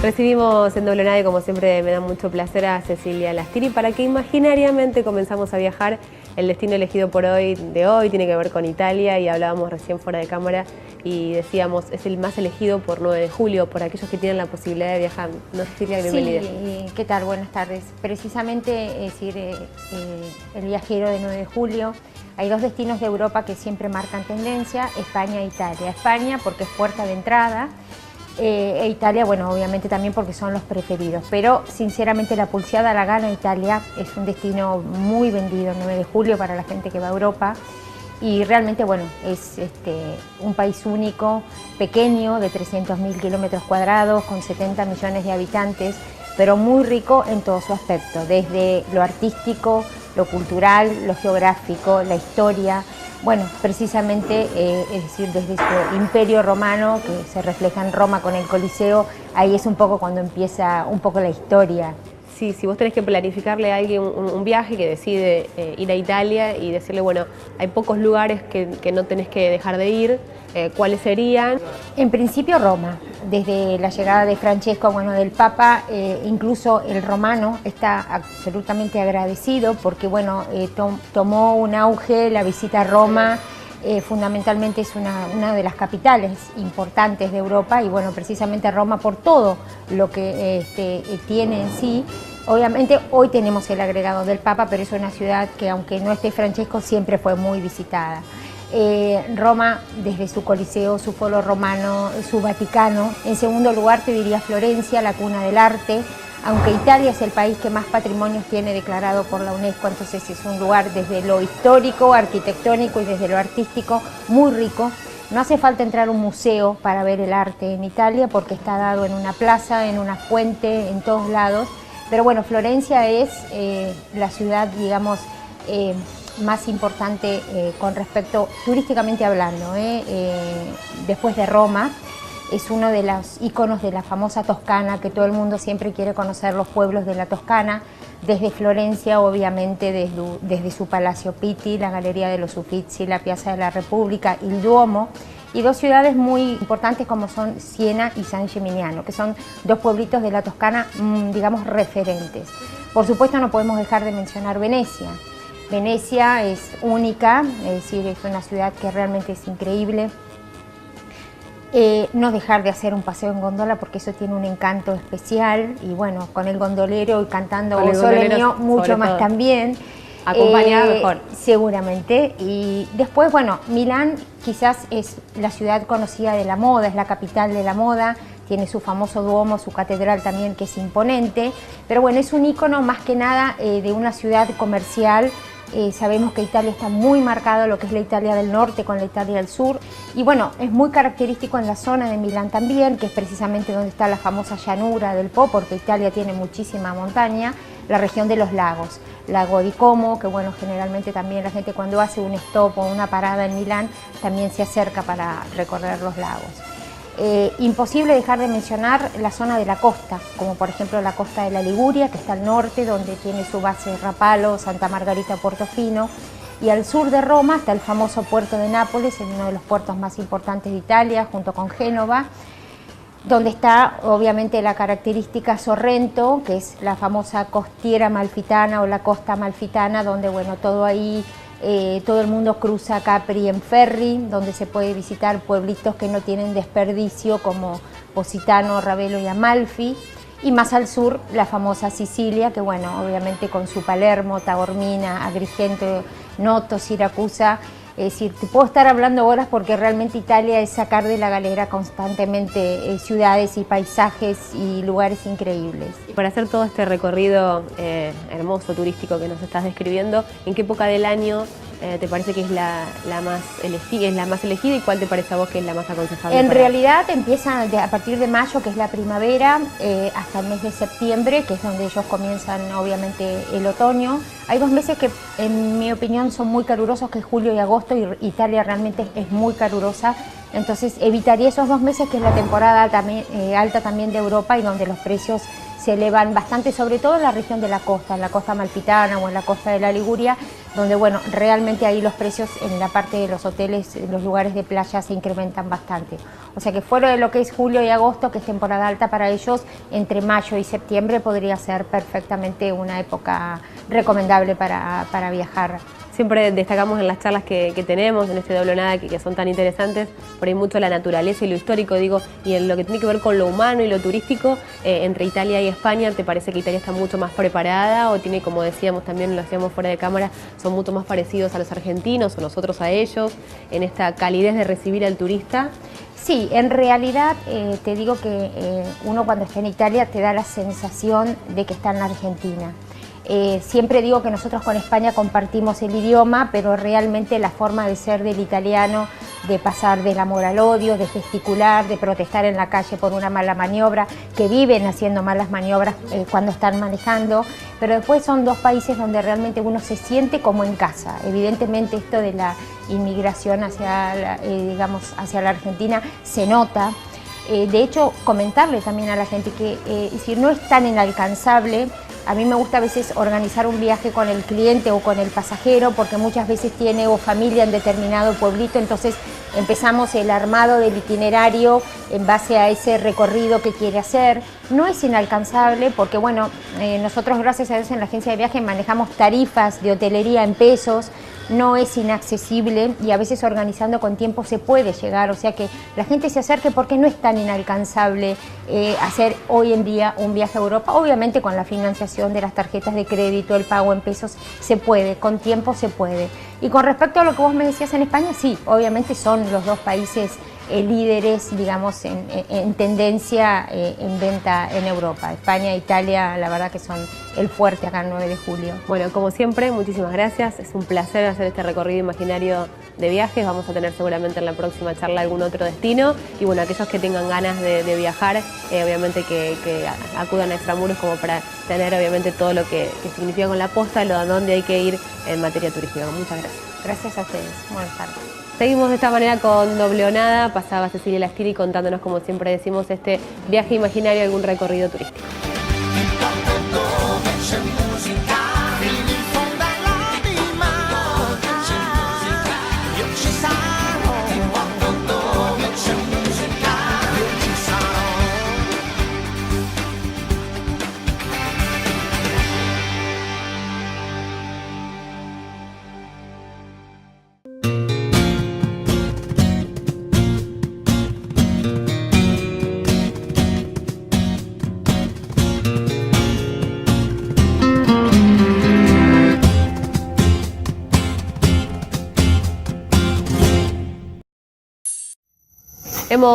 Recibimos en Doble Nave, como siempre me da mucho placer, a Cecilia Lastiri, para que imaginariamente comenzamos a viajar. El destino elegido por hoy tiene que ver con Italia, y hablábamos recién fuera de cámara y decíamos, es el más elegido por 9 de julio, por aquellos que tienen la posibilidad de viajar. No, Cecilia, bienvenida. Sí, ¿qué tal? Buenas tardes. Precisamente, el viajero de 9 de julio, hay dos destinos de Europa que siempre marcan tendencia: España e Italia. España porque es puerta de entrada, e Italia, bueno, obviamente también porque son los preferidos, pero sinceramente la pulseada la gana Italia. Es un destino muy vendido, 9 de julio, para la gente que va a Europa, y realmente, bueno, es un país único, pequeño, de 300.000 kilómetros cuadrados, con 70 millones de habitantes, pero muy rico en todo su aspecto, desde lo artístico, lo cultural, lo geográfico, la historia. Bueno, precisamente, es decir, desde su imperio romano, que se refleja en Roma con el Coliseo, ahí es un poco cuando empieza un poco la historia. Sí, si vos tenés que planificarle a alguien un viaje que decide ir a Italia y decirle, bueno, hay pocos lugares que no tenés que dejar de ir, ¿cuáles serían? En principio Roma, desde la llegada de Francesco, bueno, del Papa, incluso el romano está absolutamente agradecido porque, bueno, tomó un auge la visita a Roma. Fundamentalmente es una de las capitales importantes de Europa, y bueno, precisamente Roma por todo lo que tiene en sí. Obviamente hoy tenemos el agregado del Papa, pero es una ciudad que, aunque no esté Francesco, siempre fue muy visitada. Roma, desde su Coliseo, su Foro Romano, su Vaticano. En segundo lugar te diría Florencia, la cuna del arte. Aunque Italia es el país que más patrimonios tiene declarado por la UNESCO, entonces es un lugar desde lo histórico, arquitectónico, y desde lo artístico muy rico. No hace falta entrar a un museo para ver el arte en Italia, porque está dado en una plaza, en una fuente, en todos lados. Pero bueno, Florencia es la ciudad, digamos, más importante con respecto, turísticamente hablando, después de Roma. Es uno de los íconos de la famosa Toscana, que todo el mundo siempre quiere conocer los pueblos de la Toscana. Desde Florencia, obviamente, desde su Palacio Pitti, la Galería de los Uffizi, la Piazza de la República, el Duomo, y dos ciudades muy importantes como son Siena y San Gimignano, que son dos pueblitos de la Toscana, digamos, referentes. Por supuesto, no podemos dejar de mencionar Venecia. Venecia es única, es decir, es una ciudad que realmente es increíble. No dejar de hacer un paseo en góndola, porque eso tiene un encanto especial, y bueno, con el gondolero y cantando O Sole Mio, mucho más también. Acompañada mejor. Seguramente. Y después, bueno, Milán quizás es la ciudad conocida de la moda, es la capital de la moda, tiene su famoso Duomo, su catedral también, que es imponente, pero bueno, es un ícono más que nada de una ciudad comercial. Sabemos que Italia está muy marcada, lo que es la Italia del norte con la Italia del sur, y bueno, es muy característico en la zona de Milán también, que es precisamente donde está la famosa llanura del Po, porque Italia tiene muchísima montaña, la región de los lagos, lago di Como, que bueno, generalmente también la gente, cuando hace un stop o una parada en Milán, también se acerca para recorrer los lagos. Imposible dejar de mencionar la zona de la costa, como por ejemplo la costa de la Liguria, que está al norte, donde tiene su base Rapallo, Santa Margarita, Portofino, y al sur de Roma está el famoso puerto de Nápoles, en uno de los puertos más importantes de Italia, junto con Génova, donde está obviamente la característica Sorrento, que es la famosa costiera amalfitana o la costa amalfitana, donde bueno, todo ahí, todo el mundo cruza Capri en ferry, donde se puede visitar pueblitos que no tienen desperdicio, como Positano, Ravello y Amalfi. Y más al sur, la famosa Sicilia, que bueno, obviamente con su Palermo, Taormina, Agrigento, Noto, Siracusa. Es decir, te puedo estar hablando horas, porque realmente Italia es sacar de la galera constantemente ciudades y paisajes y lugares increíbles. Para hacer todo este recorrido hermoso, turístico que nos estás describiendo, ¿en qué época del año te parece que es la más elegida, y cuál te parece a vos que es la más aconsejable? En realidad empiezan a partir de mayo, que es la primavera, hasta el mes de septiembre, que es donde ellos comienzan obviamente el otoño. Hay 2 meses que en mi opinión son muy calurosos, que es julio y agosto, y Italia realmente es muy calurosa. Entonces evitaría esos 2 meses, que es la temporada alta también de Europa, y donde los precios se elevan bastante, sobre todo en la región de la costa, en la costa amalfitana o en la costa de la Liguria, donde bueno, realmente ahí los precios en la parte de los hoteles, en los lugares de playa se incrementan bastante. O sea que fuera de lo que es julio y agosto, que es temporada alta para ellos, entre mayo y septiembre podría ser perfectamente una época recomendable para viajar. Siempre destacamos en las charlas que tenemos, en este Doble Nada, que son tan interesantes, por ahí mucho la naturaleza y lo histórico, digo, y en lo que tiene que ver con lo humano y lo turístico, entre Italia y España. ¿Te parece que Italia está mucho más preparada o tiene, como decíamos también, lo hacíamos fuera de cámara, son mucho más parecidos a los argentinos o nosotros a ellos, en esta calidez de recibir al turista? Sí, en realidad te digo que uno cuando está en Italia te da la sensación de que está en la Argentina. Siempre digo que nosotros con España compartimos el idioma, pero realmente la forma de ser del italiano, de pasar del amor al odio, de gesticular, de protestar en la calle por una mala maniobra, que viven haciendo malas maniobras cuando están manejando, pero después son dos países donde realmente uno se siente como en casa. Evidentemente esto de la inmigración hacia hacia la Argentina se nota. De hecho, comentarle también a la gente que si no es tan inalcanzable. A mí me gusta a veces organizar un viaje con el cliente o con el pasajero porque muchas veces tiene o familia en determinado pueblito, entonces empezamos el armado del itinerario en base a ese recorrido que quiere hacer. No es inalcanzable porque bueno, nosotros gracias a Dios en la agencia de viajes manejamos tarifas de hotelería en pesos, no es inaccesible y a veces organizando con tiempo se puede llegar, o sea que la gente se acerque porque no es tan inalcanzable hacer hoy en día un viaje a Europa. Obviamente con la financiación de las tarjetas de crédito, el pago en pesos, se puede, con tiempo se puede. Y con respecto a lo que vos me decías en España, sí, obviamente son los dos países líderes, digamos, en tendencia en venta en Europa. España e Italia, la verdad que son el fuerte acá el 9 de julio. Bueno, como siempre, muchísimas gracias. Es un placer hacer este recorrido imaginario de viajes. Vamos a tener seguramente en la próxima charla algún otro destino. Y bueno, aquellos que tengan ganas de viajar, obviamente que acudan a Extramuros como para tener obviamente todo lo que significa con la posta, a dónde hay que ir en materia turística. Muchas gracias. Gracias a ustedes. Buenas tardes. Seguimos de esta manera con Doble Nada. Pasaba Cecilia Lastiri contándonos, como siempre decimos, este viaje imaginario, algún recorrido turístico. Hemos